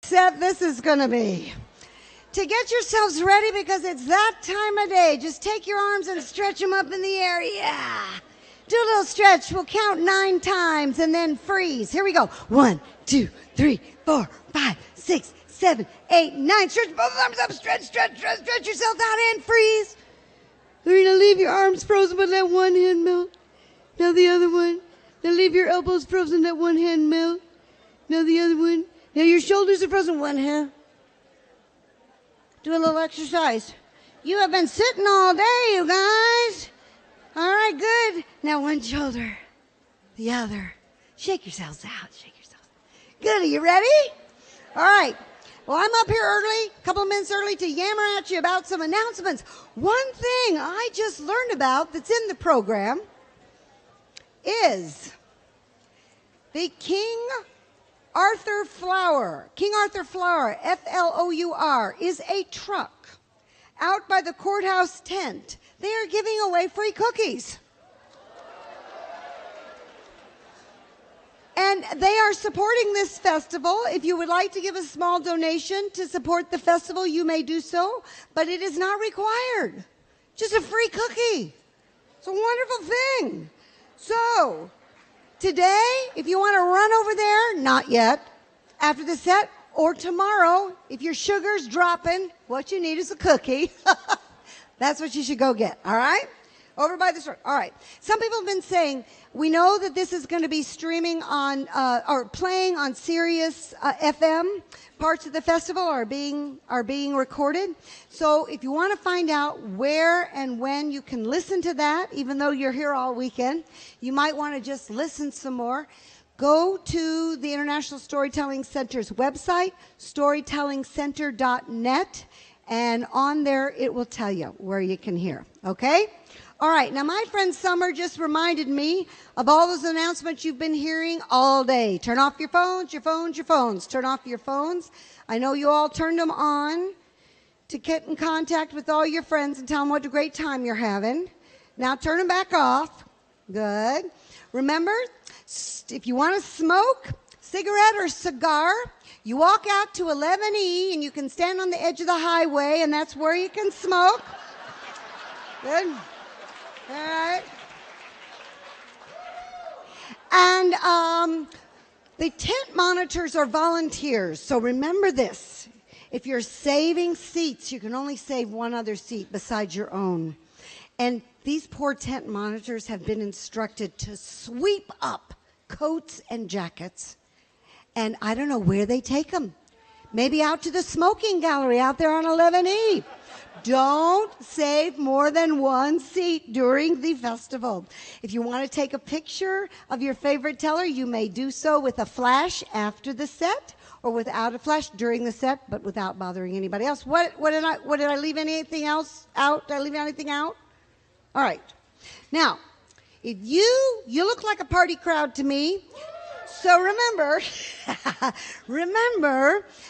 Set this is going to be. To get yourselves ready because it's that time of day, just take your arms and stretch them up in the air. Yeah. Do a little stretch. We'll count 9 times and then freeze. Here we go. 1, 2, 3, 4, 5, 6, 7, 8, 9. Stretch both arms up. Stretch yourself out and freeze. You're going to leave your arms frozen, but let one hand melt. Now the other one. Now leave your elbows frozen, let one hand melt. Now the other one. Now your shoulders are frozen, one hand. Do a little exercise. You have been sitting all day, you guys. All right, good. Now one shoulder, the other. Shake yourselves out, shake yourselves. Good, are you ready? All right. Well, I'm up here early, a couple of minutes early to yammer at you about some announcements. One thing I just learned about that's in the program is the King Arthur Flour, F-L-O-U-R, is a truck out by the courthouse tent. They are giving away free cookies. And they are supporting this festival. If you would like to give a small donation to support the festival, you may do so, but it is not required. Just a free cookie. It's a wonderful thing. So, today, if you want to run over there, not yet, after the set, or tomorrow, if your sugar's dropping, what you need is a cookie. That's what you should go get, all right? Over by the store. All right. Some people have been saying, we know that this is going to be streaming on, or playing on Sirius FM. Parts of the festival are being recorded. So if you want to find out where and when you can listen to that, even though you're here all weekend, you might want to just listen some more. Go to the International Storytelling Center's website, storytellingcenter.net, and on there it will tell you where you can hear. Okay? All right, now my friend Summer just reminded me of all those announcements you've been hearing all day. Turn off your phones. Turn off your phones. I know you all turned them on to get in contact with all your friends and tell them what a great time you're having. Now turn them back off. Good. Remember, if you want to smoke, cigarette or cigar, you walk out to 11E and you can stand on the edge of the highway and that's where you can smoke. Good. All right. And the tent monitors are volunteers, so remember this. If you're saving seats, you can only save one other seat besides your own. And these poor tent monitors have been instructed to sweep up coats and jackets. And I don't know where they take them. Maybe out to the smoking gallery out there on 11E. Don't save more than one seat during the festival. If you want to take a picture of your favorite teller, you may do so with a flash after the set or without a flash during the set, but without bothering anybody else. What did I leave anything else out? Did I leave anything out? All right. Now, if you look like a party crowd to me. So remember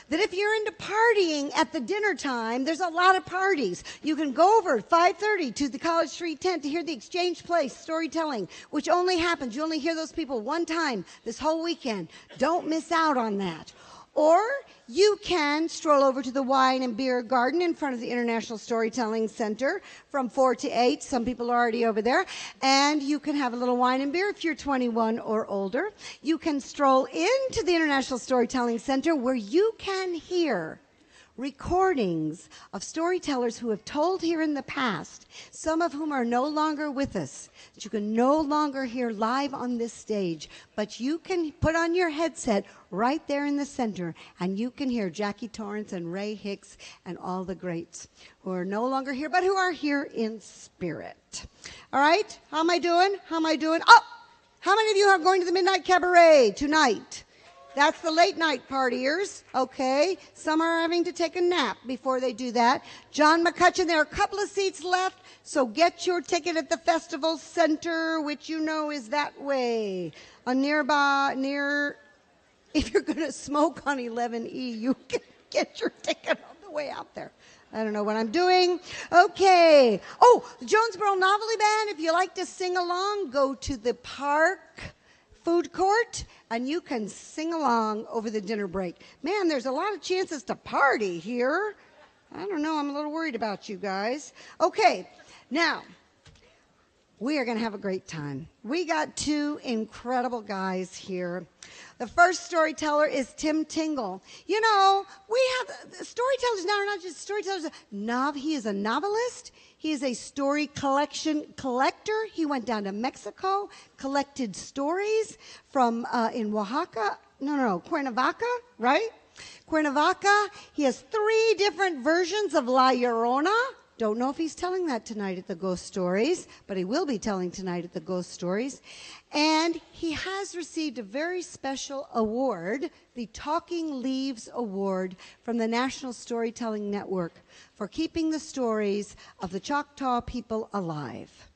that if you're into partying at the dinner time, there's a lot of parties. You can go over at 5:30 to the College Street tent to hear the Exchange Place storytelling, which only happens. You only hear those people one time this whole weekend. Don't miss out on that. Or you can stroll over to the Wine and Beer Garden in front of the International Storytelling Center from 4 to 8. Some people are already over there. And you can have a little wine and beer if you're 21 or older. You can stroll into the International Storytelling Center where you can hear recordings of storytellers who have told here in the past, some of whom are no longer with us, that you can no longer hear live on this stage, but you can put on your headset right there in the center, and you can hear Jackie Torrance and Ray Hicks and all the greats who are no longer here, but who are here in spirit. All right? How am I doing? Oh, how many of you are going to the Midnight Cabaret tonight? That's the late night partiers, okay? Some are having to take a nap before they do that. John McCutcheon, there are a couple of seats left, so get your ticket at the Festival Center, which you know is that way. If you're going to smoke on 11E, you can get your ticket on the way out there. I don't know what I'm doing. Okay. Oh, the Jonesboro Novelty Band, if you like to sing along, go to the park food court, and you can sing along over the dinner break. Man, there's a lot of chances to party here. I don't know, I'm a little worried about you guys. Okay, now, we are going to have a great time. We got two incredible guys here. The first storyteller is Tim Tingle. You know, we have storytellers now are not just storytellers. He is a novelist. He is a story collector. He went down to Mexico, collected stories from in Oaxaca. Cuernavaca, right? Cuernavaca. He has 3 different versions of La Llorona. Don't know if he's telling that tonight at the Ghost Stories, but he will be telling tonight at the Ghost Stories. And he has received a very special award, the Talking Leaves Award from the National Storytelling Network for keeping the stories of the Choctaw people alive.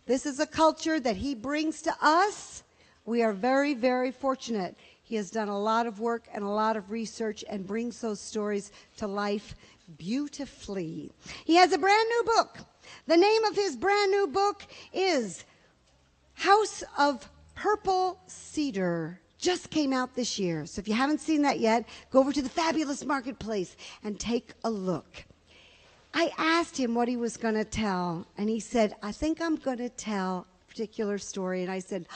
This is a culture that he brings to us. We are very, very fortunate. He has done a lot of work and a lot of research and brings those stories to life beautifully. He has a brand new book. The name of his brand new book is House of Purple Cedar. Just came out this year. So if you haven't seen that yet, go over to the Fabulous Marketplace and take a look. I asked him what he was going to tell, and he said, I think I'm going to tell a particular story. And I said,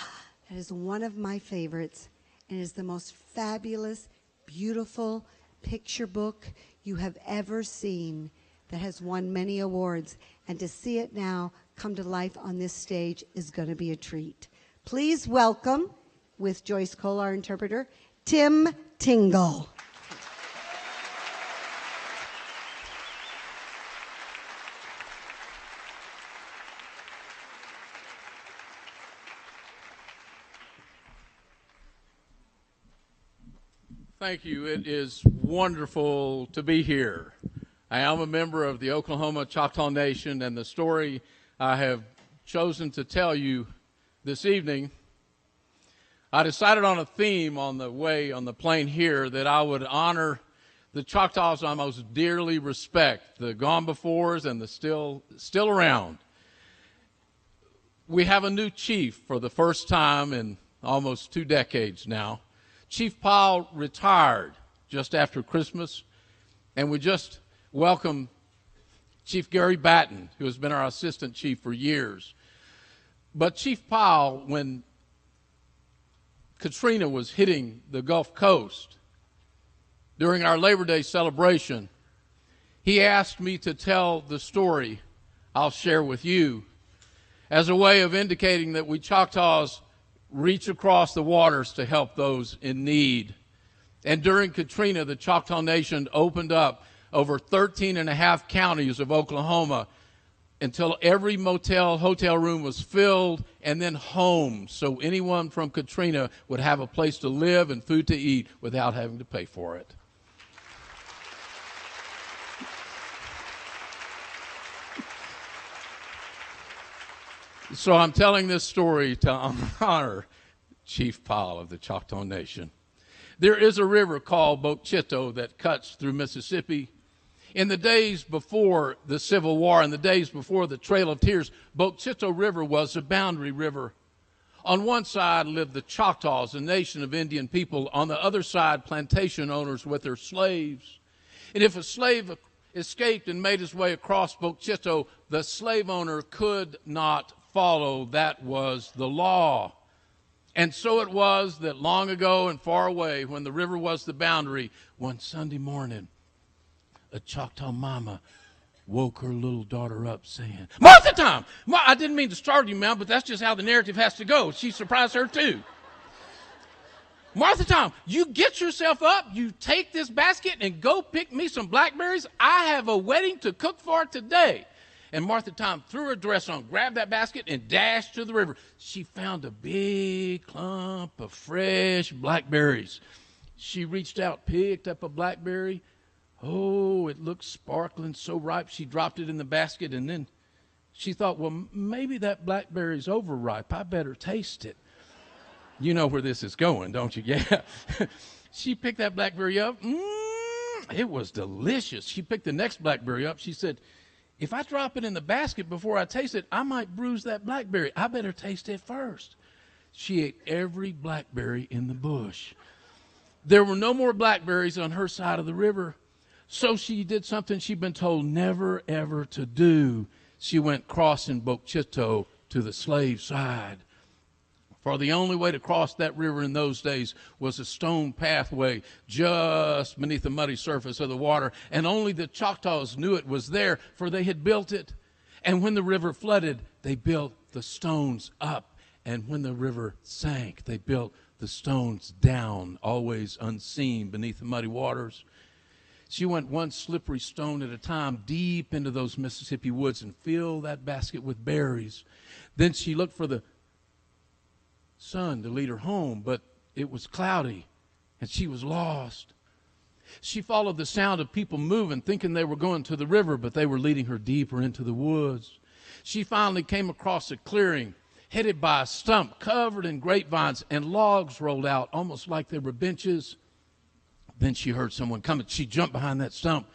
that is one of my favorites, and is the most fabulous, beautiful picture book you have ever seen that has won many awards. And to see it now come to life on this stage is going to be a treat. Please welcome, with Joyce Cole, our interpreter, Tim Tingle. Thank you. It is wonderful to be here. I am a member of the Oklahoma Choctaw Nation, and the story I have chosen to tell you this evening, I decided on a theme on the plane here that I would honor the Choctaws I most dearly respect, the gone befores and the still around. We have a new chief for the first time in almost 2 decades now. Chief Powell retired just after Christmas, and we just welcomed Chief Gary Batten, who has been our assistant chief for years. But Chief Powell, when Katrina was hitting the Gulf Coast during our Labor Day celebration, he asked me to tell the story I'll share with you as a way of indicating that we Choctaws reach across the waters to help those in need. And during Katrina, the Choctaw Nation opened up over 13 and a half counties of Oklahoma until every hotel room was filled, and then homes, so anyone from Katrina would have a place to live and food to eat without having to pay for it. So I'm telling this story to honor Chief Powell of the Choctaw Nation. There is a river called Bochito that cuts through Mississippi. In the days before the Civil War, in the days before the Trail of Tears, Bochito River was a boundary river. On one side lived the Choctaws, a nation of Indian people. On the other side, plantation owners with their slaves. And if a slave escaped and made his way across Bochito, the slave owner could not follow. That was the law. And so it was that long ago and far away, when the river was the boundary, one Sunday morning, a Choctaw mama woke her little daughter up saying, "Martha Tom!" I didn't mean to startle you, ma'am, but that's just how the narrative has to go. She surprised her too. "Martha Tom, you get yourself up, you take this basket and go pick me some blackberries. I have a wedding to cook for today." And Martha Tom threw her dress on, grabbed that basket, and dashed to the river. She found a big clump of fresh blackberries. She reached out, picked up a blackberry. Oh, it looked sparkling, so ripe. She dropped it in the basket, and then she thought, well, maybe that blackberry's overripe. I better taste it. You know where this is going, don't you? Yeah. She picked that blackberry up. It was delicious. She picked the next blackberry up. She said, if I drop it in the basket before I taste it, I might bruise that blackberry. I better taste it first. She ate every blackberry in the bush. There were no more blackberries on her side of the river. So she did something she'd been told never, ever to do. She went crossing Bochito to the slave side. For the only way to cross that river in those days was a stone pathway just beneath the muddy surface of the water. And only the Choctaws knew it was there, for they had built it. And when the river flooded, they built the stones up. And when the river sank, they built the stones down, always unseen beneath the muddy waters. She went one slippery stone at a time deep into those Mississippi woods and filled that basket with berries. Then she looked for the sun to lead her home, but it was cloudy and she was lost. She followed the sound of people moving, thinking they were going to the river, but they were leading her deeper into the woods. She finally came across a clearing headed by a stump covered in grapevines, and logs rolled out almost like they were benches. Then she heard someone coming. She jumped behind that stump,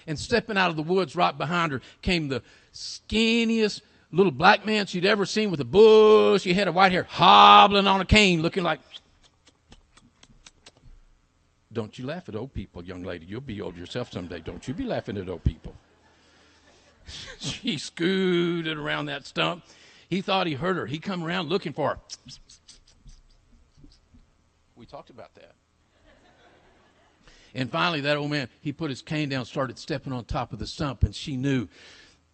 and stepping out of the woods right behind her came the skinniest little black man she'd ever seen, with a bushy head of white hair, hobbling on a cane, looking like... Don't you laugh at old people, young lady. You'll be old yourself someday. Don't you be laughing at old people. She scooted around that stump. He thought he heard her. He come around looking for her. We talked about that. And finally, that old man, he put his cane down, started stepping on top of the stump, and she knew,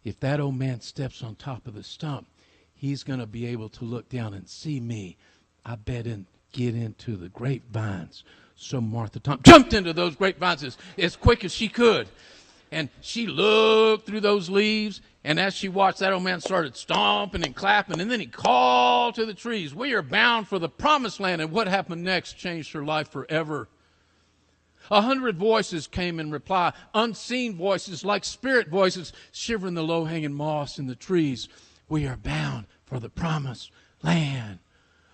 if that old man steps on top of the stump, he's going to be able to look down and see me. I bet and get into the grapevines. So Martha Tom jumped into those grapevines as quick as she could. And she looked through those leaves, and as she watched, that old man started stomping and clapping, and then he called to the trees, "We are bound for the promised land." And what happened next changed her life forever. 100 voices came in reply, unseen voices like spirit voices, shivering the low-hanging moss in the trees. "We are bound for the promised land."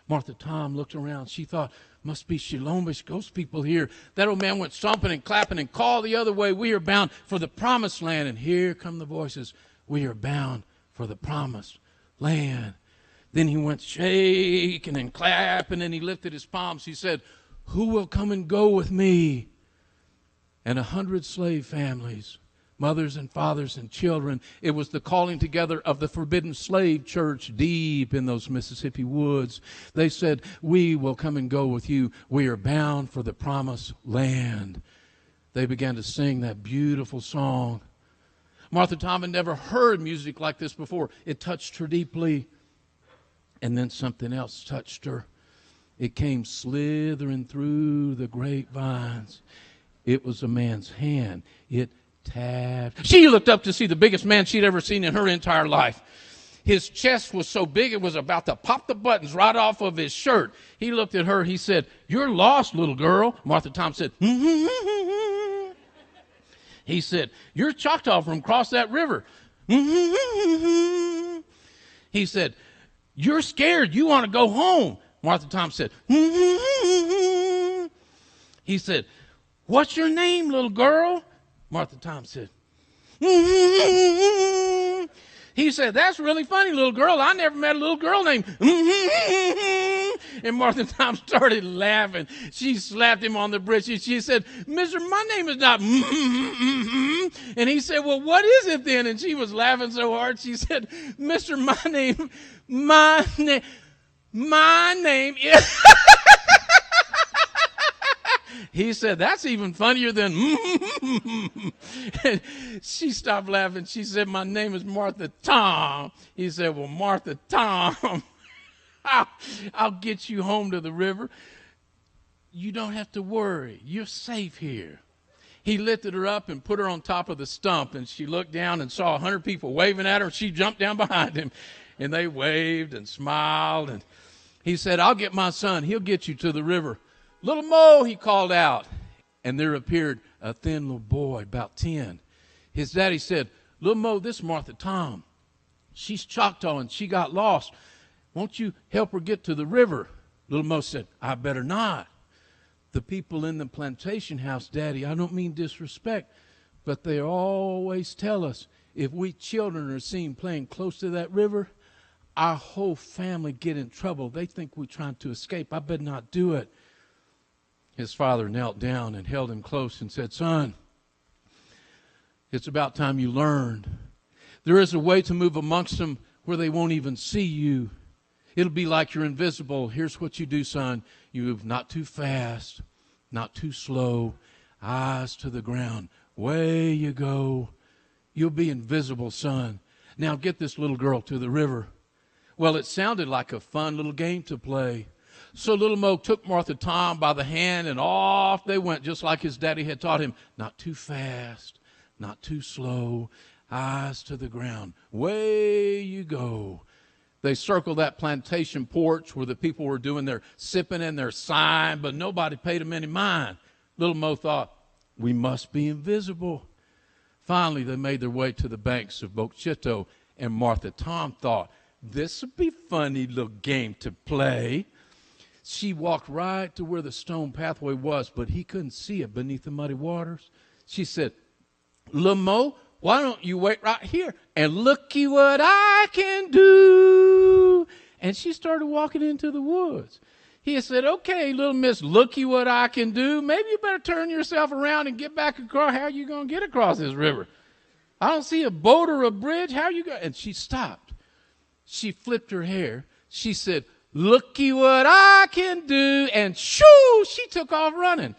Martha Tom looked around. She thought, must be Shalombish ghost people here. That old man went stomping and clapping and called the other way, "We are bound for the promised land." And here come the voices, "We are bound for the promised land." Then he went shaking and clapping, and he lifted his palms. He said, "Who will come and go with me?" And 100 slave families, mothers and fathers and children, it was the calling together of the Forbidden Slave Church deep in those Mississippi woods. They said, "We will come and go with you. We are bound for the promised land." They began to sing that beautiful song. Martha Tom had never heard music like this before. It touched her deeply. And then something else touched her. It came slithering through the grapevines. It was a man's hand. It tapped. She looked up to see the biggest man she'd ever seen in her entire life. His chest was so big it was about to pop the buttons right off of his shirt. He looked at her. He said, "You're lost, little girl." Martha Tom said, "Mm-hmm." He said, "You're Choctaw from across that river." Mm-hmm. He said, "You're scared. You want to go home." Martha Tom said, "Mm-hmm." He said, "What's your name, little girl?" Martha Tom said, "Mm-hmm." He said, "That's really funny, little girl. I never met a little girl named mm-hmm." And Martha Tom started laughing. She slapped him on the breast. She said, "Mister, my name is not mm-hmm." And he said, "Well, what is it then?" And she was laughing so hard. She said, "Mister, my name is..." He said, "That's even funnier than..." And she stopped laughing. She said, "My name is Martha Tom." He said, "Well, Martha Tom, I'll get you home to the river. You don't have to worry. You're safe here." He lifted her up and put her on top of the stump, and she looked down and saw 100 people waving at her. She jumped down behind him, and they waved and smiled. And he said, "I'll get my son. He'll get you to the river." "Little Mo," he called out, and there appeared a thin little boy, about 10. His daddy said, "Little Mo, this is Martha Tom. She's Choctaw, and she got lost. Won't you help her get to the river?" Little Mo said, "I better not. The people in the plantation house, Daddy, I don't mean disrespect, but they always tell us if we children are seen playing close to that river, our whole family get in trouble. They think we're trying to escape. I better not do it. His father knelt down and held him close and said, son, it's about time you learned. There is a way to move amongst them where they won't even see you. It'll be like you're invisible. Here's what you do, son. You move not too fast, not too slow, eyes to the ground. Way you go. You'll be invisible, son. Now get this little girl to the river. Well, it sounded like a fun little game to play. So little Mo took Martha Tom by the hand, and off they went, just like his daddy had taught him. Not too fast, not too slow, eyes to the ground. Way you go. They circled that plantation porch where the people were doing their sipping and their sighing, but nobody paid them any mind. Little Mo thought, we must be invisible. Finally, they made their way to the banks of Bochito, and Martha Tom thought, this would be a funny little game to play. She walked right to where the stone pathway was, but he couldn't see it beneath the muddy waters. She said, Little Mo, why don't you wait right here and looky what I can do? And she started walking into the woods. He said, okay, little miss, looky what I can do. Maybe you better turn yourself around and get back across. How are you going to get across this river? I don't see a boat or a bridge. How are you going? And she stopped. She flipped her hair. She said, looky what I can do. And shoo, she took off running.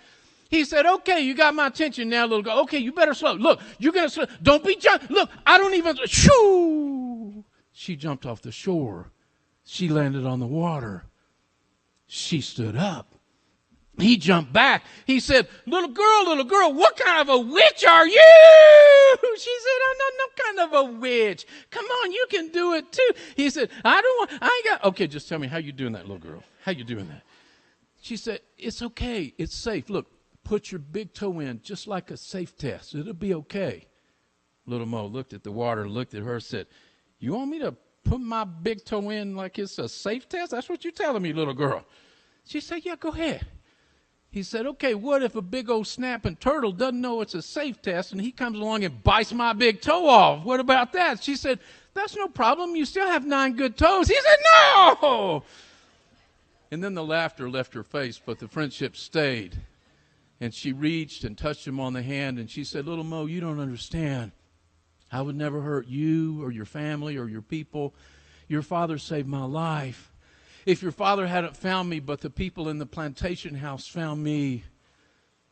He said, okay, you got my attention now, little girl. Okay, you better slow. Look, you're going to slow. Don't be jump. Look, I don't even. Shoo. She jumped off the shore. She landed on the water. She stood up. He jumped back. He said, little girl, what kind of a witch are you? She said, I'm not no kind of a witch. Come on, you can do it too. He said, I ain't got. Okay, just tell me, how you doing that, little girl? How you doing that? She said, it's okay. It's safe. Look, put your big toe in just like a safe test. It'll be okay. Little Mo looked at the water, looked at her, said, you want me to put my big toe in like it's a safe test? That's what you're telling me, little girl. She said, yeah, go ahead. He said, okay, what if a big old snapping turtle doesn't know it's a safe test and he comes along and bites my big toe off? What about that? She said, that's no problem. You still have 9 good toes. He said, no! And then the laughter left her face, but the friendship stayed. And she reached and touched him on the hand, and she said, little Mo, you don't understand. I would never hurt you or your family or your people. Your father saved my life. If your father hadn't found me, but the people in the plantation house found me,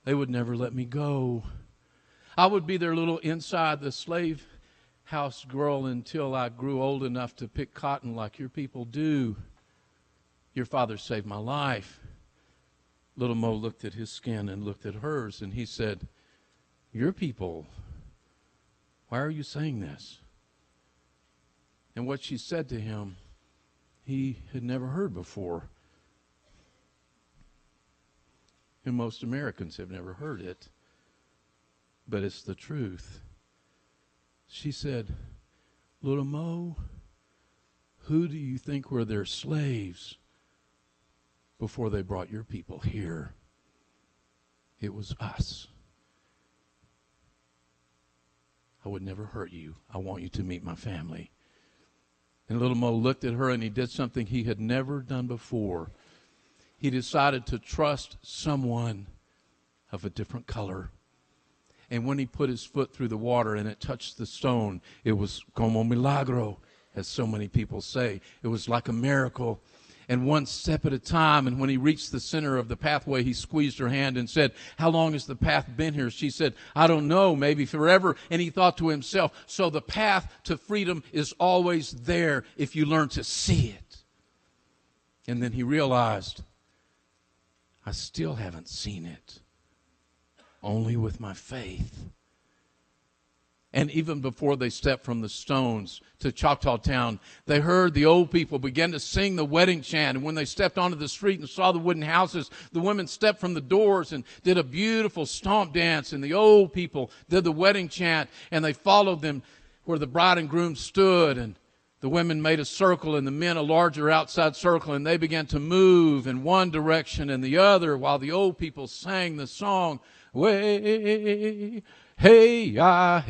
they would never let me go. I would be their little inside the slave house girl until I grew old enough to pick cotton like your people do. Your father saved my life. Little Mo looked at his skin and looked at hers, and he said, your people, why are you saying this? And what she said to him, he had never heard before. And most Americans have never heard it, but it's the truth. She said, little Mo, who do you think were their slaves before they brought your people here? It was us. I would never hurt you. I want you to meet my family. And little Mo looked at her, and he did something he had never done before. He decided to trust someone of a different color. And when he put his foot through the water and it touched the stone, it was como milagro, as so many people say. It was like a miracle. And one step at a time, and when he reached the center of the pathway, he squeezed her hand and said, how long has the path been here? She said, I don't know, maybe forever. And he thought to himself, so the path to freedom is always there if you learn to see it. And then he realized, I still haven't seen it, only with my faith. And even before they stepped from the stones to Choctaw Town, they heard the old people begin to sing the wedding chant. And when they stepped onto the street and saw the wooden houses, the women stepped from the doors and did a beautiful stomp dance. And the old people did the wedding chant, and they followed them where the bride and groom stood. And the women made a circle and the men a larger outside circle, and they began to move in one direction and the other while the old people sang the song, way Hey ya,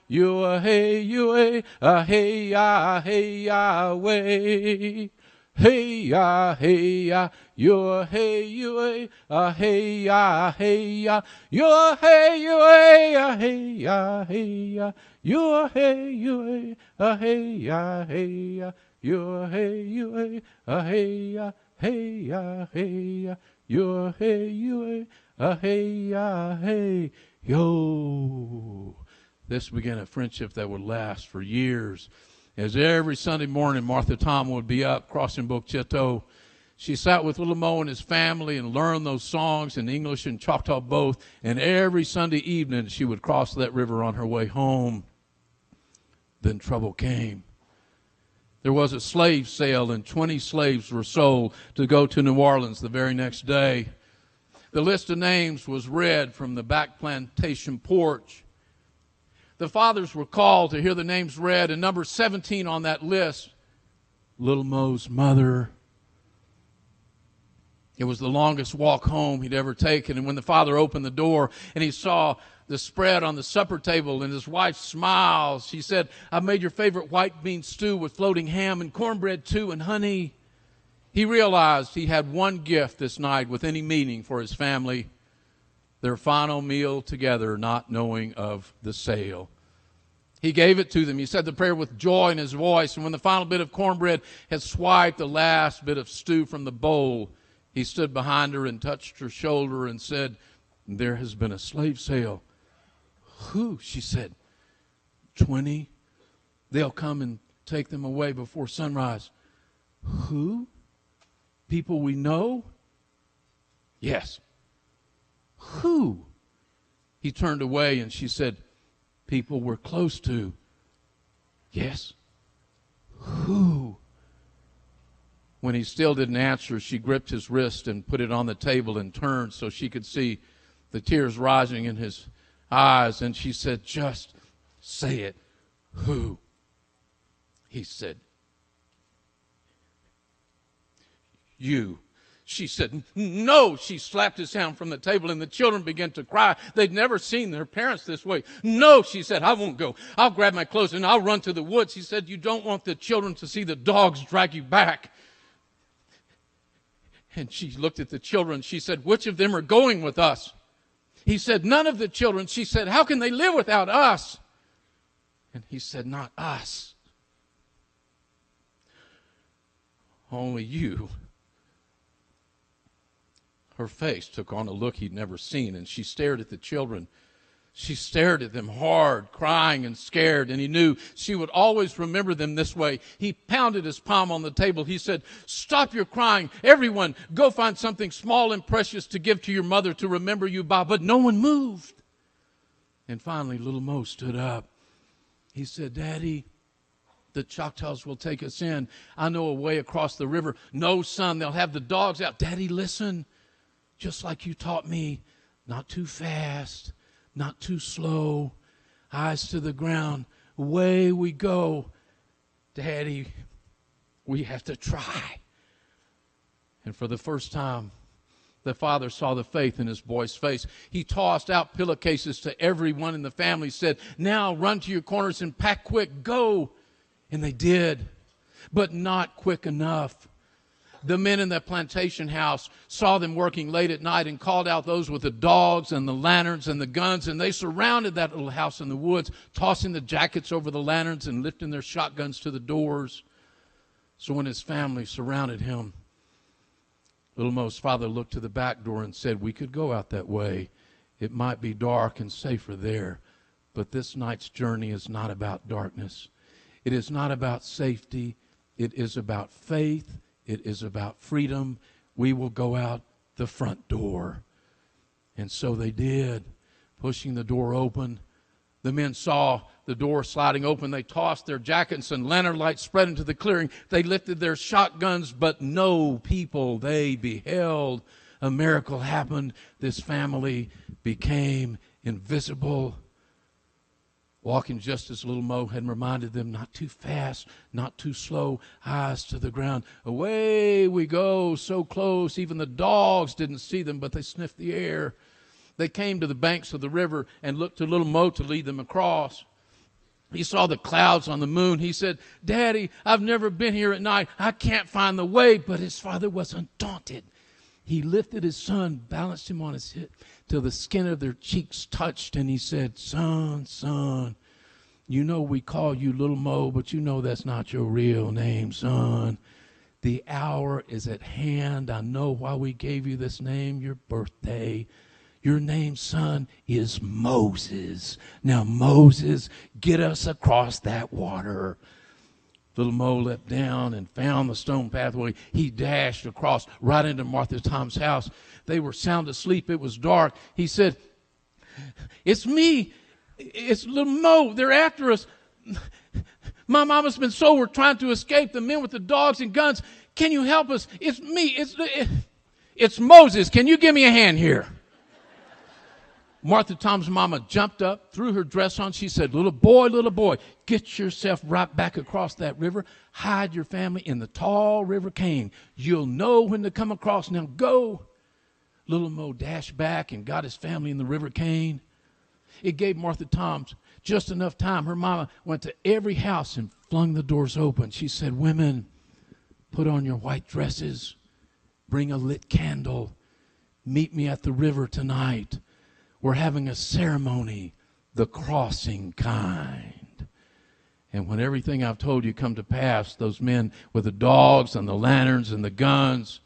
you a hey you a hey ya way. Hey ya, you a hey you a hey ya, you a hey you a hey ya, you a hey you a hey ya, you a hey you a hey ya, you a hey you a hey ya, hey. Yo, this began a friendship that would last for years. As every Sunday morning, Martha Tom would be up crossing Bogue Chitto. She sat with little Mo and his family and learned those songs in English and Choctaw both. And every Sunday evening, she would cross that river on her way home. Then trouble came. There was a slave sale, and 20 slaves were sold to go to New Orleans the very next day. The list of names was read from the back plantation porch. The fathers were called to hear the names read, and number 17 on that list, little Mo's mother. It was the longest walk home he'd ever taken, and when the father opened the door and he saw the spread on the supper table and his wife smiles, she said, "I've made your favorite white bean stew with floating ham and cornbread too and honey." He realized he had one gift this night with any meaning for his family, their final meal together, not knowing of the sale. He gave it to them. He said the prayer with joy in his voice, and when the final bit of cornbread had swiped the last bit of stew from the bowl, he stood behind her and touched her shoulder and said, "There has been a slave sale." "Who?" she said. 20. They'll come and take them away before sunrise. "Who? People we know?" "Yes." "Who?" He turned away and she said, "People we're close to." "Yes." "Who?" When he still didn't answer, she gripped his wrist and put it on the table and turned so she could see the tears rising in his eyes. And she said, "Just say it." "Who?" He said, "You." She said, "No." She slapped his hand from the table, and the children began to cry. They'd never seen their parents this way. "No," she said, "I won't go. I'll grab my clothes and I'll run to the woods." He said, "You don't want the children to see the dogs drag you back." And she looked at the children. She said, "Which of them are going with us?" He said, "None of the children." She said, "How can they live without us?" And he said, "Not us. Only you." Her face took on a look he'd never seen, and she stared at the children. She stared at them hard, crying and scared, and he knew she would always remember them this way. He pounded his palm on the table. He said, "Stop your crying. Everyone, go find something small and precious to give to your mother to remember you by." But no one moved. And finally, little Mo stood up. He said, "Daddy, the Choctaws will take us in. I know a way across the river." "No, son, they'll have the dogs out." "Daddy, listen. Just like you taught me, not too fast, not too slow, eyes to the ground. Away we go." "Daddy, we have to try." And for the first time, the father saw the faith in his boy's face. He tossed out pillowcases to everyone in the family, said, "Now run to your corners and pack quick, go." And they did, but not quick enough. The men in the plantation house saw them working late at night and called out those with the dogs and the lanterns and the guns, and they surrounded that little house in the woods, tossing the jackets over the lanterns and lifting their shotguns to the doors. So when his family surrounded him, little Mo's father looked to the back door and said, "We could go out that way. It might be dark and safer there, but this night's journey is not about darkness. It is not about safety. It is about faith. It is about freedom. We will go out the front door." And so they did, pushing the door open. The men saw the door sliding open. They tossed their jackets and lantern lights spread into the clearing. They lifted their shotguns, but no people they beheld. A miracle happened. This family became invisible, walking just as little Mo had reminded them, not too fast, not too slow, eyes to the ground. Away we go, so close, even the dogs didn't see them, but they sniffed the air. they came to the banks of the river and looked to little Mo to lead them across. He saw the clouds on the moon. He said, "Daddy, I've never been here at night. I can't find the way." But his father was undaunted. He lifted his son, balanced him on his hip till the skin of their cheeks touched, and he said, "Son, son, you know we call you Little Mo, but you know that's not your real name, son. The hour is at hand. I know why we gave you this name, your birthday. Your name, son, is Moses. Now, Moses, get us across that water." Little Mo leapt down and found the stone pathway. He dashed across right into Martha Tom's house. They were sound asleep. It was dark. He said, "It's me. It's little Mo. They're after us. My mama's been sold. We're trying to escape the men with the dogs and guns. Can you help us? It's me. It's Moses. Can you give me a hand here?" Martha Tom's mama jumped up, threw her dress on. She said, little boy, get yourself right back across that river. Hide your family in the tall river cane. You'll know when to come across. Now go." Little Mo dashed back and got his family in the river cane. It gave Martha Tom's just enough time. Her mama went to every house and flung the doors open. She said, "Women, put on your white dresses. Bring a lit candle. Meet me at the river tonight. We're having a ceremony, the crossing kind." And when everything I've told you come to pass, those men with the dogs and the lanterns and the guns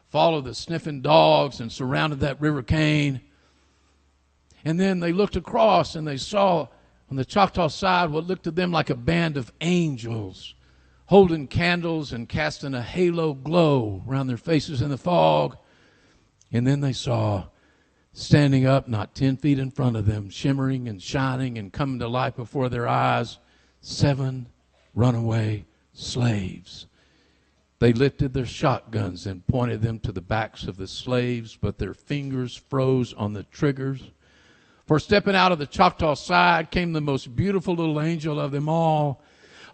followed the sniffing dogs and surrounded that river cane. And then they looked across and they saw on the Choctaw side what looked to them like a band of angels holding candles and casting a halo glow around their faces in the fog. And then they saw, standing up not 10 feet in front of them, shimmering and shining and coming to life before their eyes, 7 runaway slaves. They lifted their shotguns and pointed them to the backs of the slaves, but their fingers froze on the triggers. For stepping out of the Choctaw side came the most beautiful little angel of them all.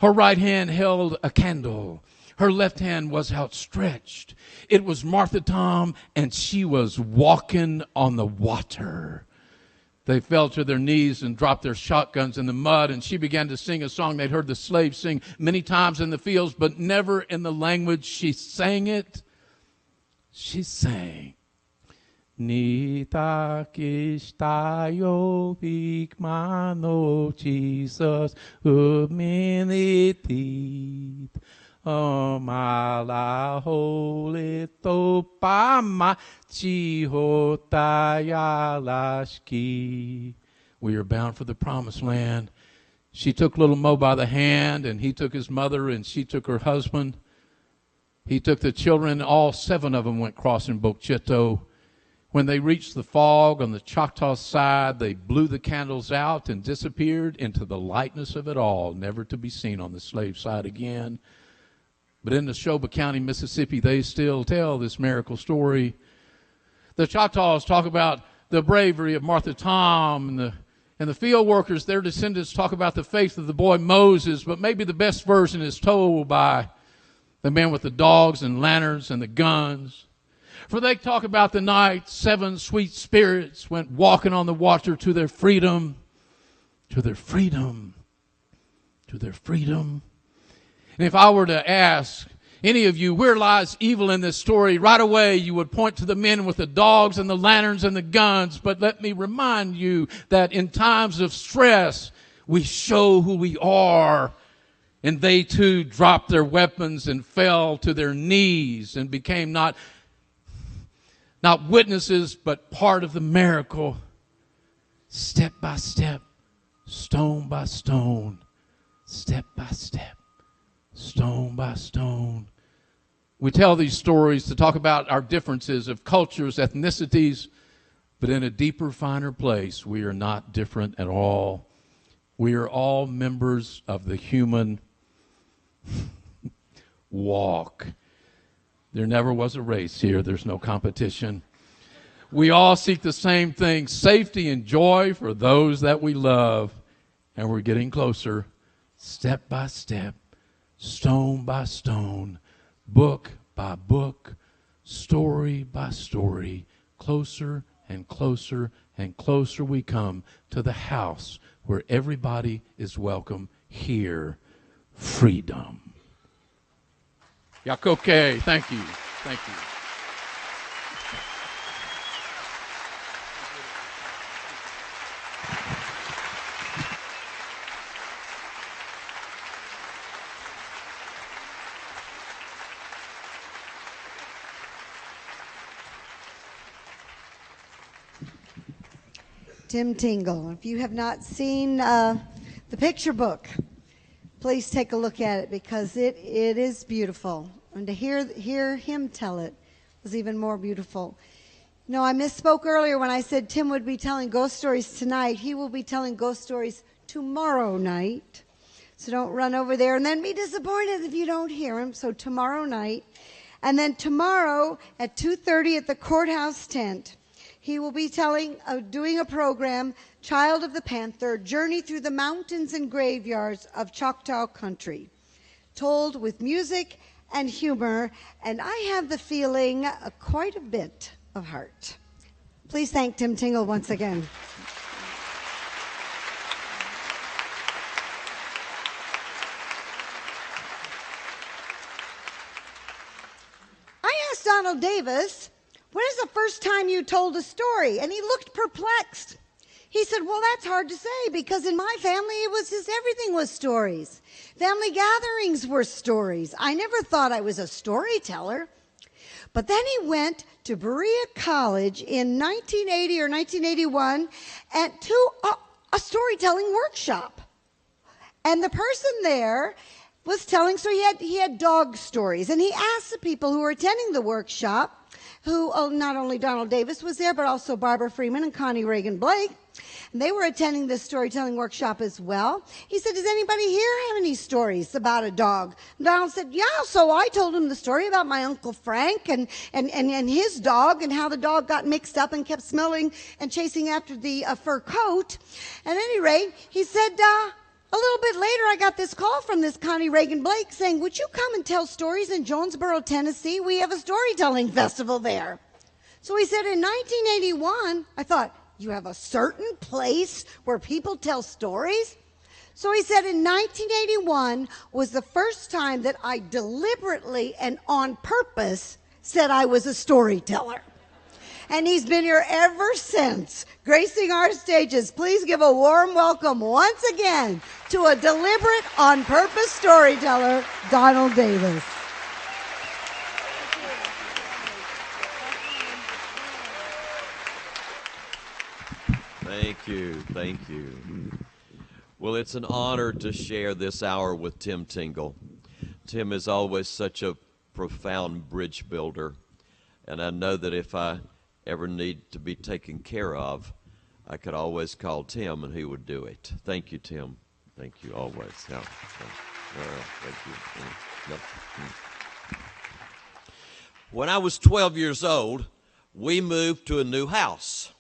Her right hand held a candle. Her left hand was outstretched. It was Martha Tom, and she was walking on the water. They fell to their knees and dropped their shotguns in the mud, and she began to sing a song they'd heard the slaves sing many times in the fields, but never in the language she sang it. She sang, "Nita kistayo bigmano Jesus humilitit. Mala holy topama chihotayalashki." We are bound for the promised land. She took little Mo by the hand, and he took his mother, and she took her husband. He took the children. All 7 of them went crossing Bokchito. When they reached the fog on the Choctaw side, they blew the candles out and disappeared into the lightness of it all, never to be seen on the slave side again. But in Neshoba County, Mississippi, they still tell this miracle story. The Choctaws talk about the bravery of Martha Tom, and the field workers, their descendants, talk about the faith of the boy Moses, but maybe the best version is told by the man with the dogs and lanterns and the guns. For they talk about the night 7 sweet spirits went walking on the water to their freedom, to their freedom, to their freedom. And if I were to ask any of you, where lies evil in this story, right away you would point to the men with the dogs and the lanterns and the guns. But let me remind you that in times of stress, we show who we are. And they too dropped their weapons and fell to their knees and became not witnesses, but part of the miracle. Step by step, stone by stone, step by step, stone by stone. We tell these stories to talk about our differences of cultures, ethnicities, but in a deeper, finer place, we are not different at all. We are all members of the human walk. There never was a race here. There's no competition. We all seek the same thing, safety and joy for those that we love. And we're getting closer, step by step, stone by stone, book by book, story by story, closer and closer we come to the house where everybody is welcome here. Freedom. Yakoke, thank you. Thank you. Tim Tingle. If you have not seen the picture book, please take a look at it because it is beautiful. And to hear him tell it was even more beautiful. You know, I misspoke earlier when I said Tim would be telling ghost stories tonight. He will be telling ghost stories tomorrow night. So don't run over there and then be disappointed if you don't hear him. So tomorrow night. And then tomorrow at 2:30 at the courthouse tent, he will be doing a program, Child of the Panther, Journey Through the Mountains and Graveyards of Choctaw Country, told with music and humor, and I have the feeling quite a bit of heart. Please thank Tim Tingle once again. I asked Donald Davis, when is the first time you told a story? And he looked perplexed. He said, well, that's hard to say because in my family it was just everything was stories. Family gatherings were stories. I never thought I was a storyteller. But then he went to Berea College in 1980 or 1981 and to a storytelling workshop. And the person there was telling, so he had dog stories. And he asked the people who were attending the workshop, who not only Donald Davis was there, but also Barbara Freeman and Connie Reagan Blake. And they were attending this storytelling workshop as well. He said, does anybody here have any stories about a dog? And Donald said, yeah, so I told him the story about my Uncle Frank and his dog and how the dog got mixed up and kept smelling and chasing after the fur coat. At any rate, he said, a little bit later, I got this call from this Connie Reagan Blake saying, would you come and tell stories in Jonesboro, Tennessee? We have a storytelling festival there. So he said in 1981, I thought, you have a certain place where people tell stories? So he said in 1981 was the first time that I deliberately and on purpose said I was a storyteller. And he's been here ever since, gracing our stages. Please give a warm welcome once again to a deliberate, on-purpose storyteller, Donald Davis. Thank you, thank you. Well, it's an honor to share this hour with Tim Tingle. Tim is always such a profound bridge builder, and I know that if I ever need to be taken care of, I could always call Tim and he would do it. Thank you, Tim. Thank you always. Yeah. Thank you. When I was 12 years old, we moved to a new house.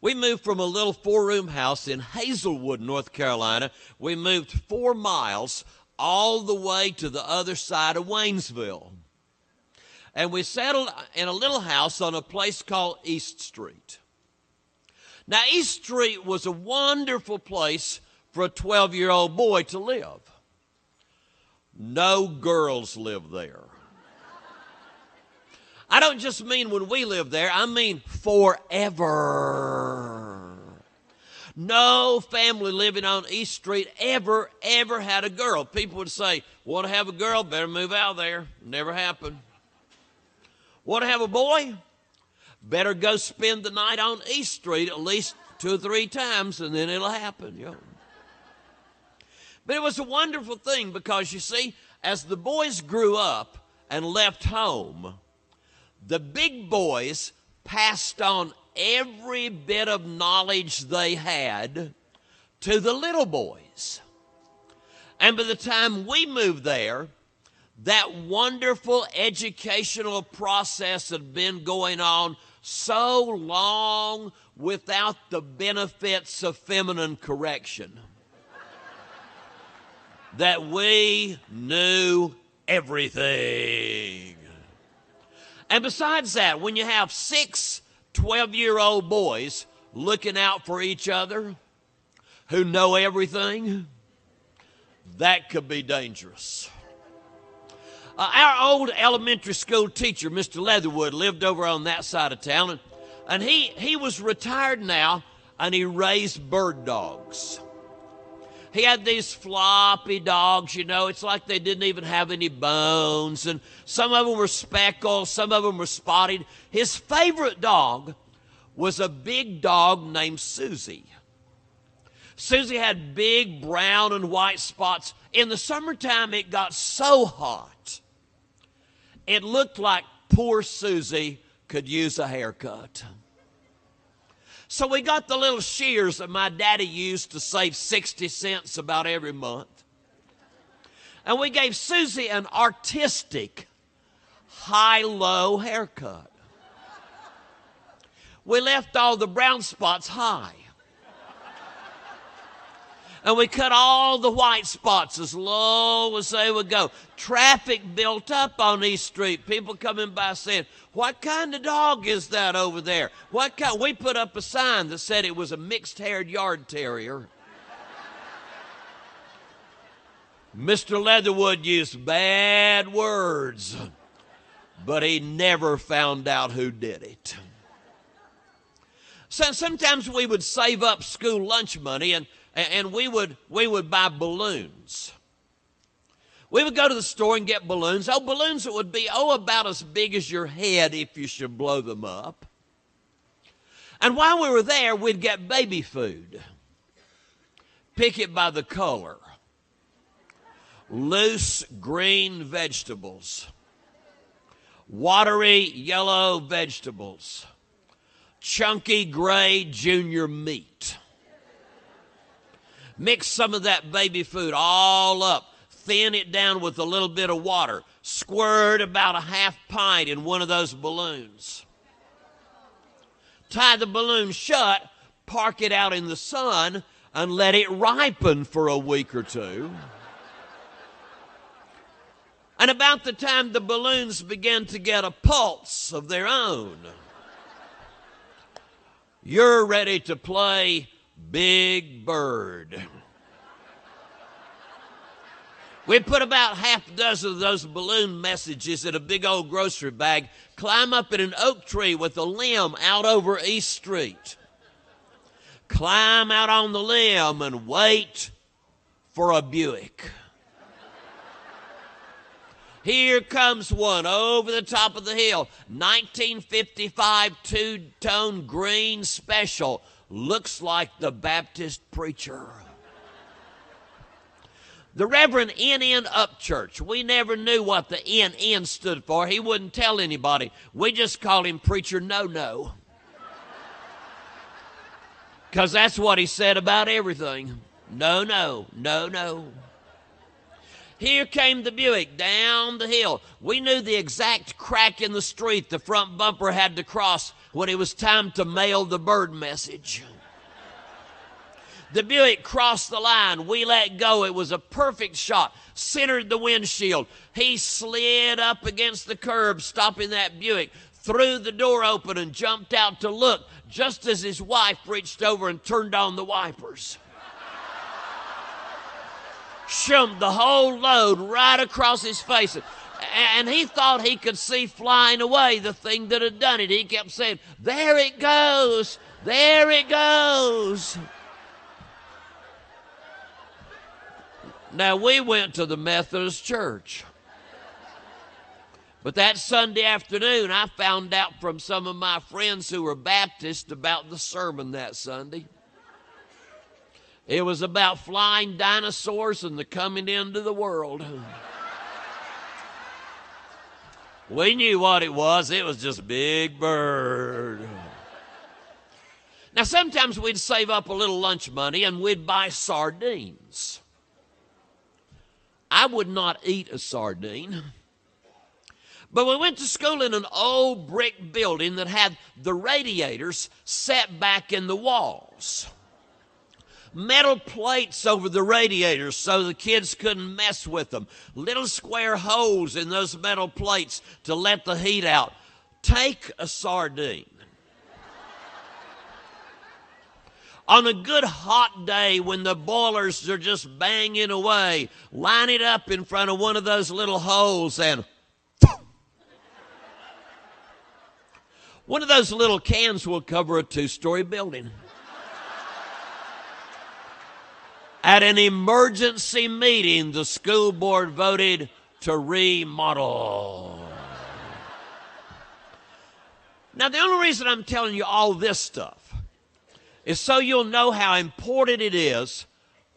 We moved from a little 4-room house in Hazelwood, North Carolina. We moved 4 miles all the way to the other side of Waynesville. And we settled in a little house on a place called East Street. Now, East Street was a wonderful place for a 12-year-old boy to live. No girls lived there. I don't just mean when we lived there, I mean forever. No family living on East Street ever had a girl. People would say, want to have a girl, better move out there. Never happened. Want to have a boy? Better go spend the night on East Street at least 2 or 3 times, and then it'll happen. You know. But it was a wonderful thing because, you see, as the boys grew up and left home, the big boys passed on every bit of knowledge they had to the little boys. And by the time we moved there, that wonderful educational process had been going on so long without the benefits of feminine correction that we knew everything. And besides that, when you have 6 12-year-old boys looking out for each other who know everything, that could be dangerous. Our old elementary school teacher, Mr. Leatherwood, lived over on that side of town, and he was retired now, and he raised bird dogs. He had these floppy dogs, you know, it's like they didn't even have any bones, and some of them were speckled, some of them were spotted. His favorite dog was a big dog named Susie. Susie had big brown and white spots. In the summertime, it got so hot, it looked like poor Susie could use a haircut. So we got the little shears that my daddy used to save 60 cents about every month. And we gave Susie an artistic high-low haircut. We left all the brown spots high. And we cut all the white spots as low as they would go. Traffic built up on East Street. People coming by saying, "What kind of dog is that over there?" What kind? We put up a sign that said it was a mixed-haired yard terrier. Mr. Leatherwood used bad words, but he never found out who did it. So sometimes we would save up school lunch money and we would buy balloons. We would go to the store and get balloons. Balloons that would be, about as big as your head if you should blow them up. And while we were there, we'd get baby food. Pick it by the color. Loose green vegetables. Watery yellow vegetables. Chunky gray junior meat. Mix some of that baby food all up. Thin it down with a little bit of water. Squirt about a half pint in one of those balloons. Tie the balloon shut, park it out in the sun, and let it ripen for a week or two. And about the time the balloons begin to get a pulse of their own, you're ready to play Big Bird. We put about half a dozen of those balloon messages in a big old grocery bag, climb up in an oak tree with a limb out over East Street. Climb out on the limb and wait for a Buick. Here comes one over the top of the hill. 1955 two-tone green special. Looks like the Baptist preacher. The Reverend N.N. Upchurch. We never knew what the N.N. stood for. He wouldn't tell anybody. We just called him Preacher No-No. Because that's what he said about everything. No, no, no, no. Here came the Buick down the hill. We knew the exact crack in the street the front bumper had to cross when it was time to mail the bird message. The Buick crossed the line. We let go. It was a perfect shot. Centered the windshield. He slid up against the curb, stopping that Buick, threw the door open and jumped out to look, just as his wife reached over and turned on the wipers. Shummed the whole load right across his face. And he thought he could see flying away the thing that had done it. He kept saying, "There it goes, there it goes." Now, we went to the Methodist church. But that Sunday afternoon, I found out from some of my friends who were Baptist about the sermon that Sunday. It was about flying dinosaurs and the coming into the world. We knew what it was. It was just Big Bird. Now, sometimes we'd save up a little lunch money and we'd buy sardines. I would not eat a sardine. But we went to school in an old brick building that had the radiators set back in the walls. Metal plates over the radiators so the kids couldn't mess with them. Little square holes in those metal plates to let the heat out. Take a sardine. On a good hot day when the boilers are just banging away, line it up in front of one of those little holes and one of those little cans will cover a 2-story building. At an emergency meeting, the school board voted to remodel. Now, the only reason I'm telling you all this stuff is so you'll know how important it is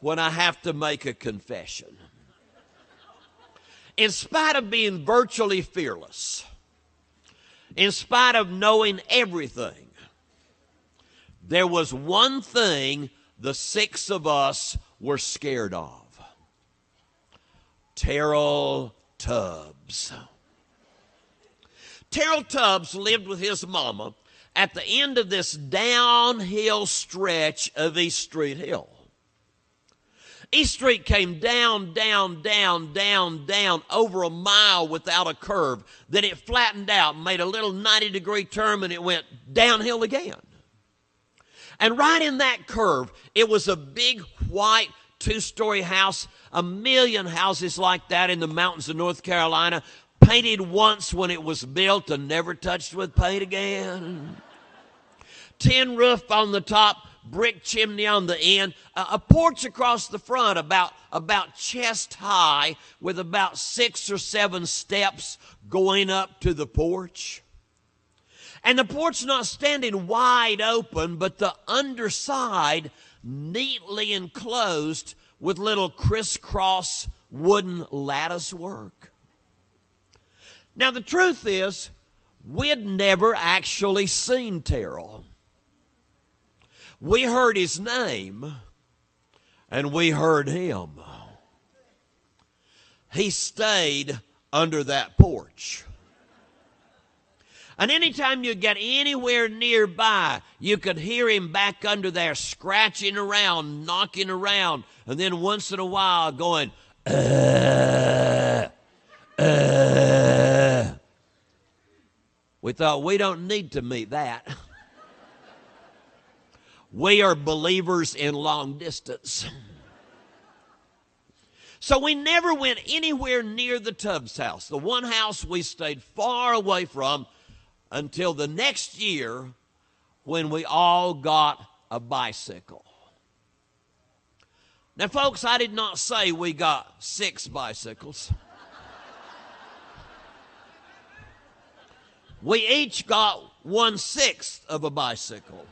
when I have to make a confession. In spite of being virtually fearless, in spite of knowing everything, there was one thing the 6 of us were scared of. Terrell Tubbs. Terrell Tubbs lived with his mama at the end of this downhill stretch of East Street Hill. East Street came down, down, down, down, down over a mile without a curve. Then it flattened out, made a little 90-degree turn, and it went downhill again. And right in that curve, it was a big white 2-story house, 1 million houses like that in the mountains of North Carolina, painted once when it was built and never touched with paint again. Tin roof on the top, brick chimney on the end, a porch across the front about chest high with about 6 or 7 steps going up to the porch. And the porch not standing wide open, but the underside neatly enclosed with little crisscross wooden lattice work. Now, the truth is, we'd never actually seen Terrell. We heard his name, and we heard him. He stayed under that porch. And anytime you get anywhere nearby, you could hear him back under there scratching around, knocking around, and then once in a while going, We thought, we don't need to meet that. We are believers in long distance. So we never went anywhere near the Tubbs house, the one house we stayed far away from until the next year when we all got a bicycle. Now, folks, I did not say we got 6 bicycles. We each got 1/6 of a bicycle.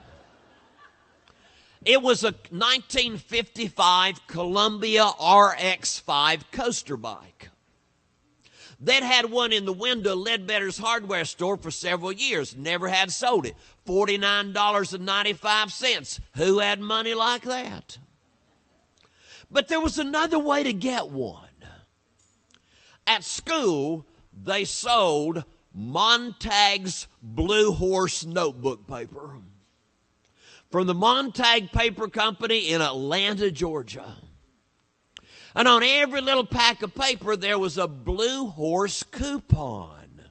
It was a 1955 Columbia RX-5 coaster bike. They'd had one in the window of Ledbetter's hardware store for several years. Never had sold it. $49.95. Who had money like that? But there was another way to get one. At school, they sold Montag's Blue Horse notebook paper from the Montag Paper Company in Atlanta, Georgia. And on every little pack of paper, there was a Blue Horse coupon.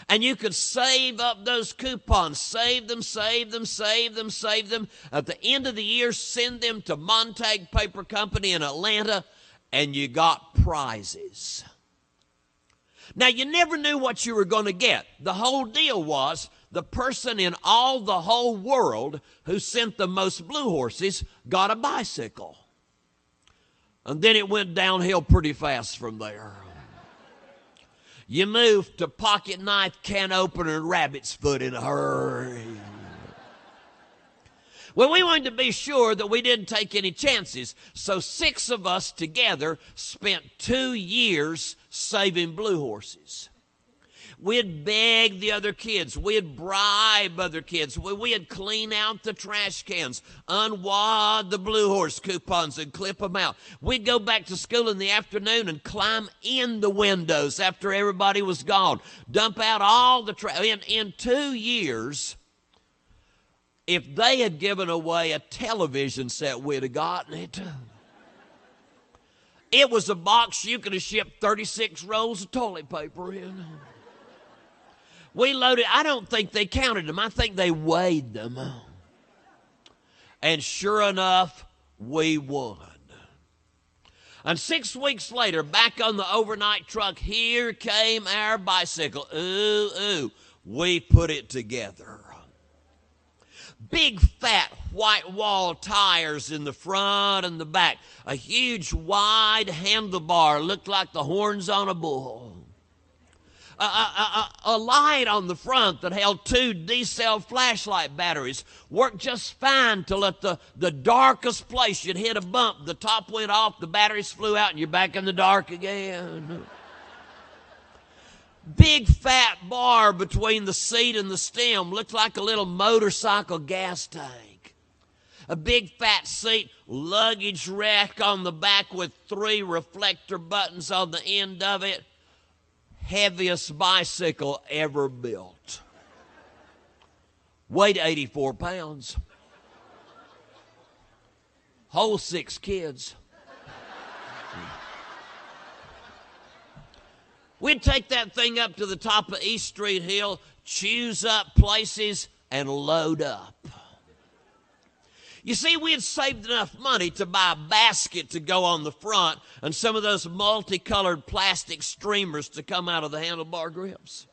And you could save up those coupons, save them. At the end of the year, send them to Montag Paper Company in Atlanta, and you got prizes. Now, you never knew what you were going to get. The whole deal was the person in all the whole world who sent the most Blue Horses got a bicycle. And then it went downhill pretty fast from there. You moved to pocket knife, can opener, and rabbit's foot in a hurry. Well, we wanted to be sure that we didn't take any chances, so 6 of us together spent 2 years saving Blue Horses. We'd beg the other kids. We'd bribe other kids. We'd clean out the trash cans, unwad the Blue Horse coupons and clip them out. We'd go back to school in the afternoon and climb in the windows after everybody was gone, dump out all the trash. In 2 years, if they had given away a television set, we'd have gotten it. It was a box you could have shipped 36 rolls of toilet paper in. We loaded, I don't think they counted them. I think they weighed them. And sure enough, we won. And 6 weeks later, back on the overnight truck, here came our bicycle. Ooh, ooh, we put it together. Big fat white wall tires in the front and the back. A huge wide handlebar looked like the horns on a bull. A light on the front that held 2 D-cell flashlight batteries worked just fine till at the darkest place you'd hit a bump, the top went off, the batteries flew out, and you're back in the dark again. Big fat bar between the seat and the stem looked like a little motorcycle gas tank. A big fat seat, luggage rack on the back with 3 reflector buttons on the end of it. Heaviest bicycle ever built. Weighed 84 pounds. Whole 6 kids. We'd take that thing up to the top of East Street Hill, choose up places, and load up. You see, we had saved enough money to buy a basket to go on the front and some of those multicolored plastic streamers to come out of the handlebar grips.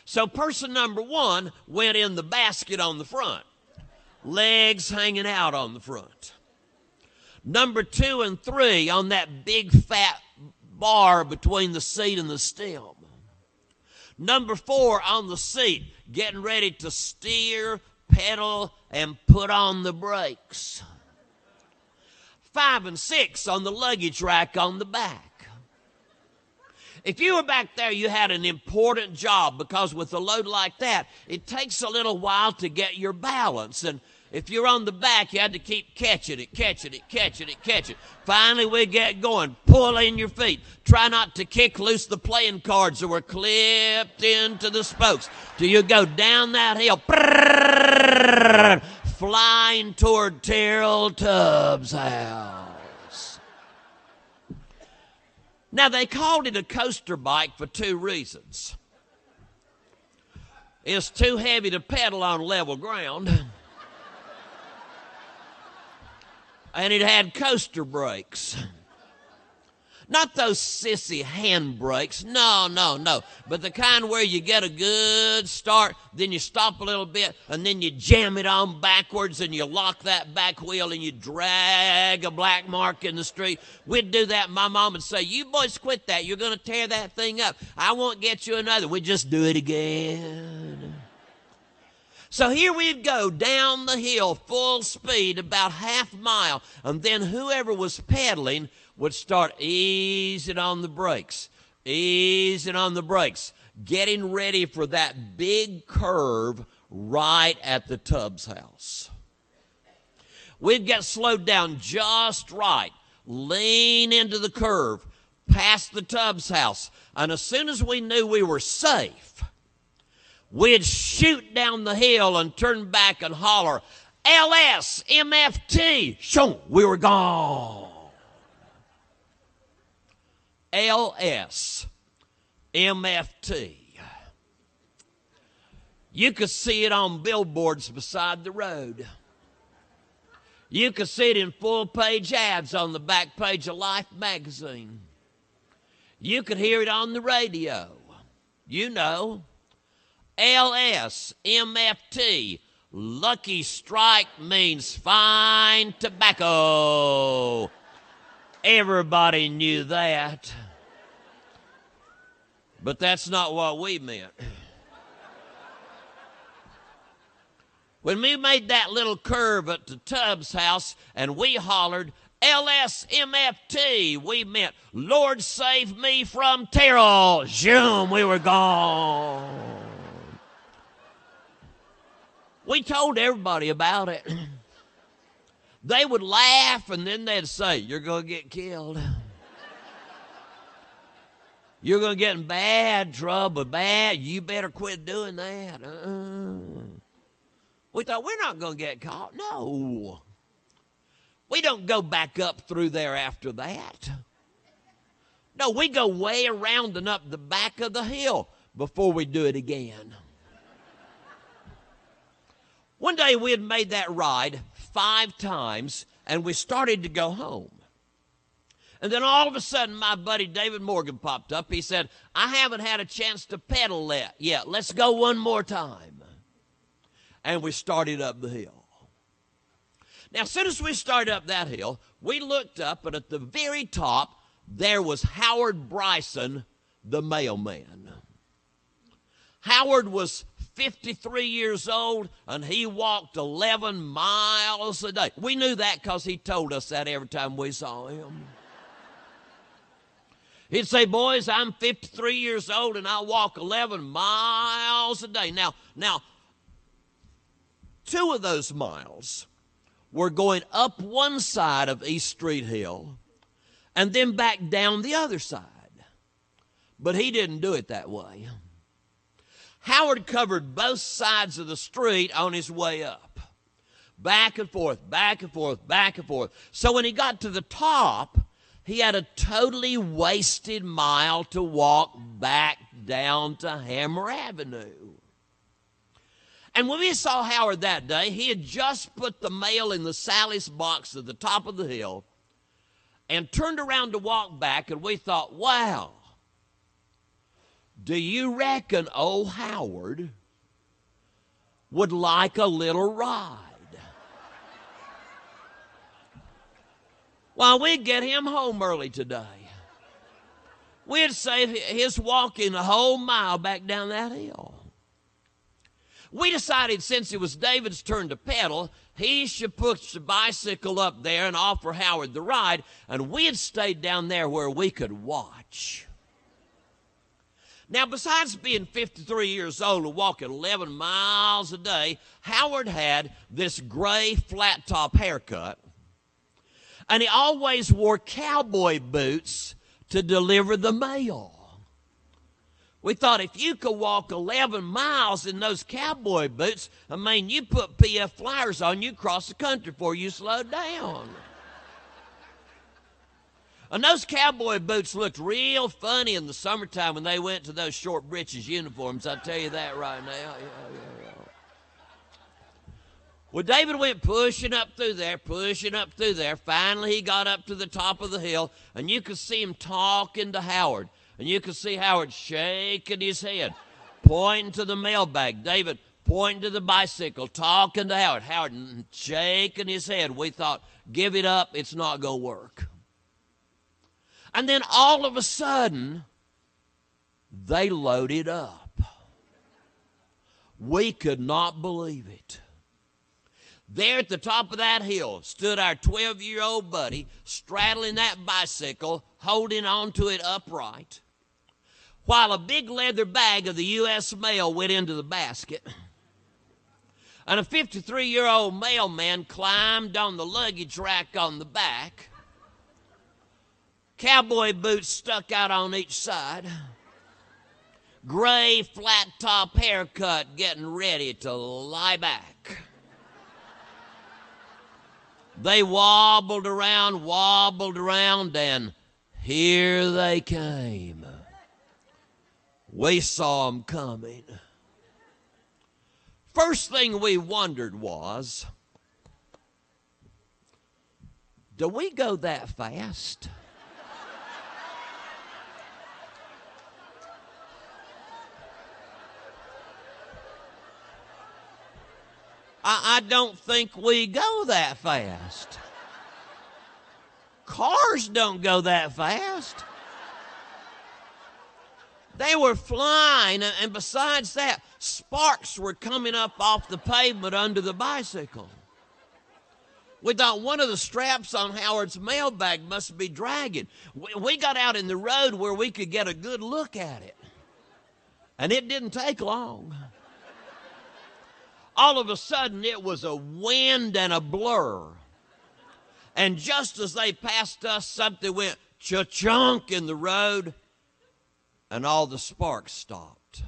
So person number 1 went in the basket on the front, legs hanging out on the front. Number 2 and 3 on that big fat bar between the seat and the stem. Number 4 on the seat, getting ready to steer, pedal, and put on the brakes. 5 and 6 on the luggage rack on the back. If you were back there, you had an important job, because with a load like that, it takes a little while to get your balance. And if you're on the back, you had to keep catching it, catching it, catching it, catching it. Finally, we get going. Pull in your feet. Try not to kick loose the playing cards that were clipped into the spokes till you go down that hill, flying toward Terrell Tubbs' house. Now, they called it a coaster bike for 2 reasons. It's too heavy to pedal on level ground, and it had coaster brakes. Not those sissy hand brakes, no, but the kind where you get a good start, then you stop a little bit, and then you jam it on backwards, and you lock that back wheel, and you drag a black mark in the street. We'd do that, and my mom would say, "You boys quit that, you're going to tear that thing up. I won't get you another." We'd just do it again. So here we'd go down the hill, full speed, about half mile, and then whoever was pedaling would start easing on the brakes, getting ready for that big curve right at the Tubbs house. We'd get slowed down just right, lean into the curve, past the Tubbs house, and as soon as we knew we were safe, we'd shoot down the hill and turn back and holler, "LS, MFT!" Shoom, we were gone. LS, MFT. You could see it on billboards beside the road. You could see it in full-page ads on the back page of Life magazine. You could hear it on the radio. You know, LS, MFT, Lucky Strike means fine tobacco. Everybody knew that. But that's not what we meant. When we made that little curve at the Tubbs house and we hollered, "LSMFT," we meant, "Lord save me from Terrell." Zoom, we were gone. We told everybody about it. They would laugh, and then they'd say, "You're going to get killed. You're going to get in bad trouble, you better quit doing that." We thought, we're not going to get caught. No. We don't go back up through there after that. No, we go way around and up the back of the hill before we do it again. One day we had made that ride 5 times, and we started to go home. And then all of a sudden, my buddy David Morgan popped up. He said, I haven't had a chance to pedal yet. Let's go one more time. And we started up the hill. Now, as soon as we started up that hill, we looked up, and at the very top, there was Howard Bryson, the mailman. Howard was 53 years old, and he walked 11 miles a day. We knew that because he told us that every time we saw him. He'd say, boys, I'm 53 years old, and I walk 11 miles a day. Now, 2 of those miles were going up one side of East Street Hill and then back down the other side. But he didn't do it that way. Howard covered both sides of the street on his way up. Back and forth, back and forth, back and forth. So when he got to the top, he had a totally wasted mile to walk back down to Hammer Avenue. And when we saw Howard that day, he had just put the mail in the Sally's box at the top of the hill and turned around to walk back, and we thought, wow, do you reckon old Howard would like a little ride? Well, we'd get him home early today. We'd save his walking a whole mile back down that hill. We decided since it was David's turn to pedal, he should push the bicycle up there and offer Howard the ride, and we had stayed down there where we could watch. Now, besides being 53 years old and walking 11 miles a day, Howard had this gray flat-top haircut, and he always wore cowboy boots to deliver the mail. We thought if you could walk 11 miles in those cowboy boots, I mean, you put PF Flyers on, you cross the country before you slowed down. And those cowboy boots looked real funny in the summertime when they went to those short breeches uniforms. I'll tell you that right now. Yeah. Well, David went pushing up through there. Finally, he got up to the top of the hill, and you could see him talking to Howard. And you could see Howard shaking his head, pointing to the mailbag. David pointing to the bicycle, talking to Howard. Howard shaking his head. We thought, give it up, it's not going to work. And then all of a sudden, they loaded up. We could not believe it. There at the top of that hill stood our 12-year-old buddy, straddling that bicycle, holding on to it upright, while a big leather bag of the U.S. mail went into the basket. And a 53-year-old mailman climbed on the luggage rack on the back. Cowboy boots stuck out on each side. Gray flat-top haircut getting ready to lie back. They wobbled around, and here they came. We saw them coming. First thing we wondered was, do we go that fast? I don't think we go that fast. Cars don't go that fast. They were flying, and besides that, sparks were coming up off the pavement under the bicycle. We thought one of the straps on Howard's mailbag must be dragging. We got out in the road where we could get a good look at it. And it didn't take long. All of a sudden, it was a wind and a blur. And just as they passed us, something went cha-chunk in the road, and all the sparks stopped.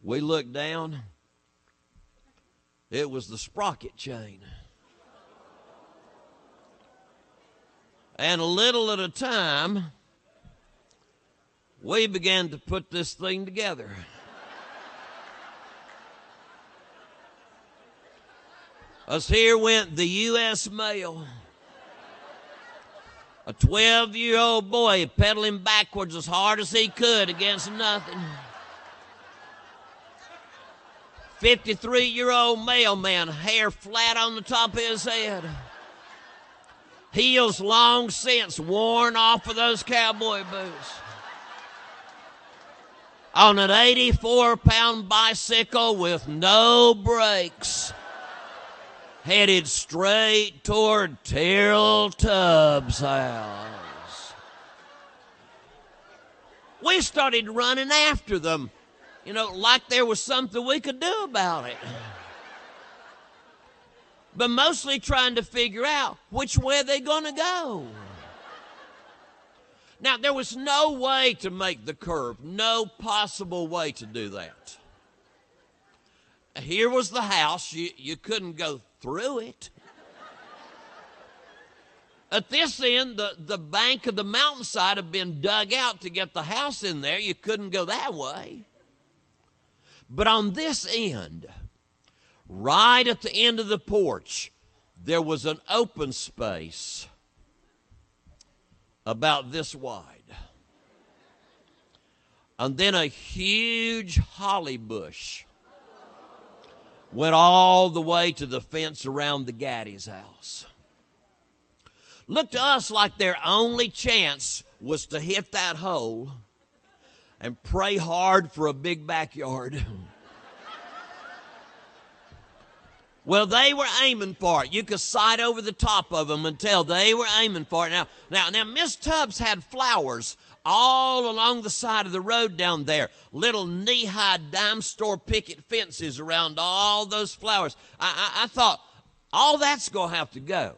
We looked down. It was the sprocket chain. And a little at a time, we began to put this thing together. As here went the U.S. mail. A 12-year-old boy pedaling backwards as hard as he could against nothing. 53-year-old mailman, hair flat on the top of his head. Heels long since worn off of those cowboy boots. On an 84-pound bicycle with no brakes. Headed straight toward Terrell Tubbs' house. We started running after them, like there was something we could do about it. But mostly trying to figure out which way they're going to go. Now, there was no way to make the curve, no possible way to do that. Here was the house. You couldn't go through it. At this end, the bank of the mountainside had been dug out to get the house in there. You couldn't go that way. But on this end, right at the end of the porch, there was an open space about this wide. And then a huge holly bush went all the way to the fence around the Gaddy's house. Looked to us like their only chance was to hit that hole and pray hard for a big backyard. Well, they were aiming for it. You could sight over the top of them and tell they were aiming for it. Now, Miss Tubbs had flowers all along the side of the road down there. Little knee-high dime store picket fences around all those flowers. I thought, all that's going to have to go.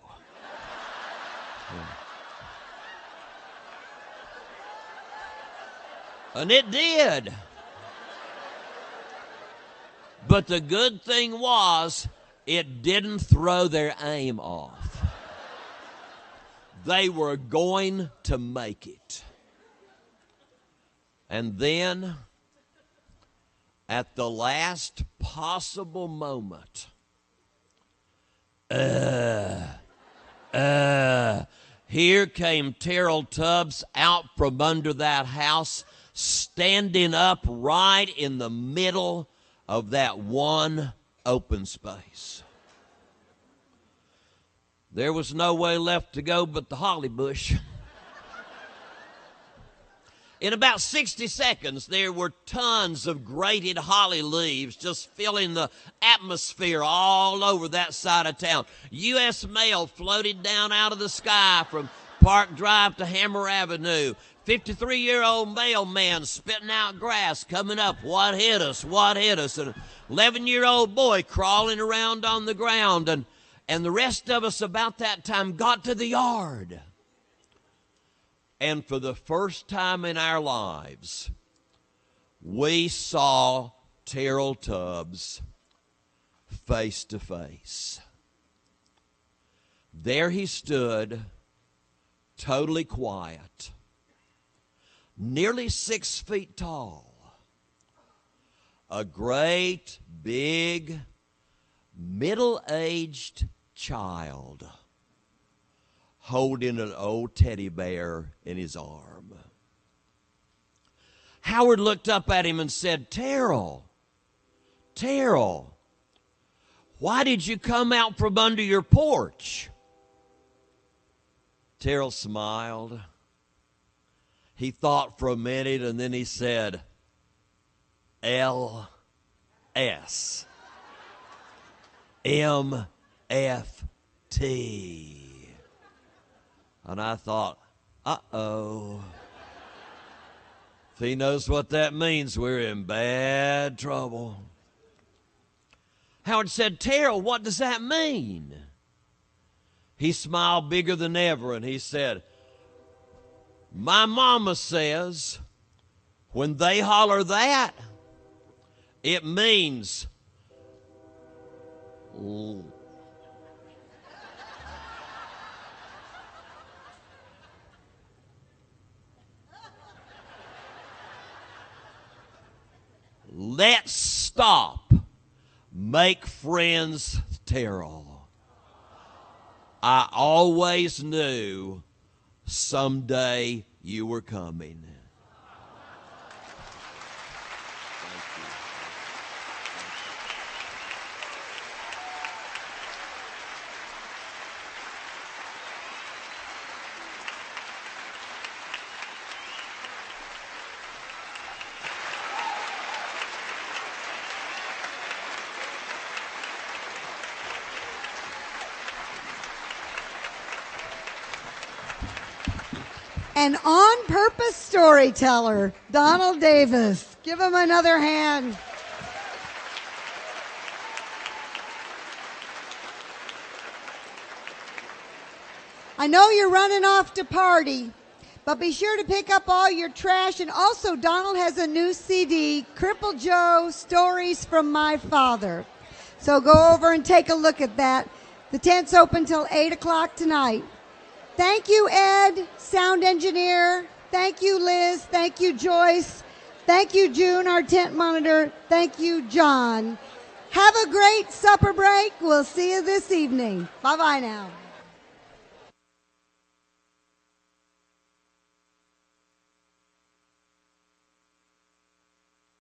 And it did. But the good thing was, it didn't throw their aim off. They were going to make it. And then, at the last possible moment, here came Terrell Tubbs out from under that house, standing up right in the middle of that one open space. There was no way left to go but the holly bush. In about 60 seconds, there were tons of grated holly leaves just filling the atmosphere all over that side of town. U.S. mail floated down out of the sky from Park Drive to Hammer Avenue. 53-year-old mailman spitting out grass, coming up, what hit us, what hit us? An 11-year-old boy crawling around on the ground. And the rest of us about that time got to the yard. And for the first time in our lives, we saw Terrell Tubbs face to face. There he stood, totally quiet, nearly 6 feet tall, a great, big, middle-aged child holding an old teddy bear in his arm. Howard looked up at him and said, Terrell, why did you come out from under your porch? Terrell smiled. He thought for a minute and then he said, LS. MFT. And I thought, uh-oh. If he knows what that means, we're in bad trouble. Howard said, Terrell, what does that mean? He smiled bigger than ever and he said, my mama says when they holler that, it means let's stop. Make friends, Terrell. I always knew someday you were coming. An on-purpose storyteller, Donald Davis. Give him another hand. I know you're running off to party, but be sure to pick up all your trash. And also, Donald has a new CD, Cripple Joe, Stories from My Father. So go over and take a look at that. The tent's open till 8 o'clock tonight. Thank you, Ed, sound engineer. Thank you, Liz. Thank you, Joyce. Thank you, June, our tent monitor. Thank you, John. Have a great supper break. We'll see you this evening. Bye-bye now.